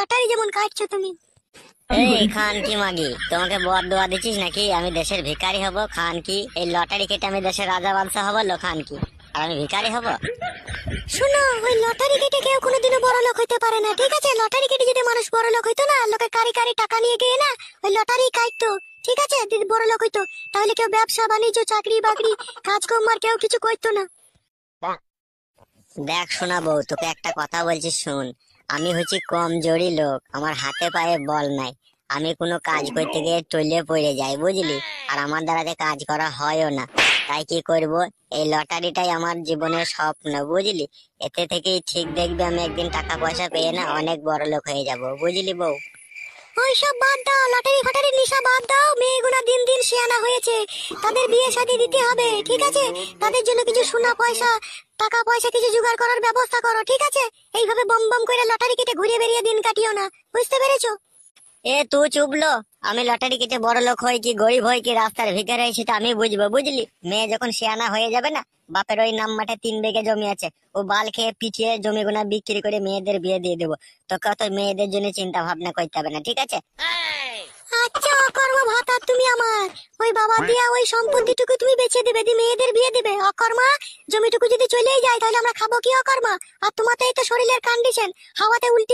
Lottery যেমন কাটছো তুমি। এই খান কি মাগি, তোমাকে বদ দোয়া দিচ্ছিস নাকি আমি দেশের ভিখারি হব? খান কি এই লটারি কেটে আমি দেশের রাজা বাদশা হবো? লো খান কি, আর আমি ভিখারি হব? শোনো, ওই লটারি কেটে কেউ কোনোদিনও বড় লোক হইতে পারে না, ঠিক আছে? লটারি কেটে যদি মানুষ বড় লোক হইতো না, লোকে কারি কারি টাকা নিয়ে গিয়ে না ওই লটারি কাটতো, ঠিক আছে? যদি বড় লোক হইতো তাহলে কেউ ব্যবসা বাণিজ্য চাকরি বাকরি কাজকর্ম আর কেউ কিছু করতো না। দেখ শোনা বউ, তোকে একটা কথা বলছি শুন। আমি হচ্ছি কমজোরি লোক, আমার হাতে পায়ে বল নাই। আমি কোনো কাজ করতে গিয়ে টলে পড়ে যাই, বুঝলি? আর আমার দ্বারাতে কাজ করা হয়ও না। তাই কি করব, এই লটারিটাই আমার জীবনের স্বপ্ন, বুঝলি? এতে থেকেই ঠিক দেখবি আমি একদিন টাকা পয়সা পেয়ে না অনেক বড় লোক হয়ে যাব, বুঝলি বউ? ওইসব বাদ দাও, লটারি ফাটারি নেশা বাদ দাও। মেয়েগুনা দিন দিন শিয়ানা হয়েছে, তাদের বিয়ে শাদী দিতে হবে, ঠিক আছে? তাদের জন্য কিছু সোনা পয়সা টাকা পয়সা কিছু জোগাড় করার ব্যবস্থা করো, ঠিক আছে? এইভাবে বম বম করে লটারি কেটে ঘুরে বেরিয়ে দিন কাটিও না, বুঝতে পেরেছো? এ তুই চুপলো। আমি লটারি কেটে বড় লোক হই কি গরিব হই কি রাস্তার ভিখারি হই সেটা আমি বুঝবো, বুঝলি? মেয়ে যখন শিয়ানা হয়ে যাবে না, বাপের ওই নাম মাঠে 3 বিঘে জমি আছে, ও বাল খেয়ে পিছিয়ে জমিগুনা বিক্রি করে মেয়েদের বিয়ে দিয়ে দেবো। তোকে অত মেয়েদের জন্য চিন্তা ভাবনা করতে হবে না, ঠিক আছে? আচ্ছা, অকর্ম ভাতা তুমি আমার, ওই বাবা দিয়া ওই সম্পত্তিটুকু তুমি বেচে দেবে, দি মেয়েদের বিয়ে দেবে। অকর্মা, জমিটুকু যদি চলেই যায় তাহলে আমরা খাবো কি অকর্মা? আর তোমার তো এই তো শরীরের কন্ডিশন, হাওয়াতে উল্টে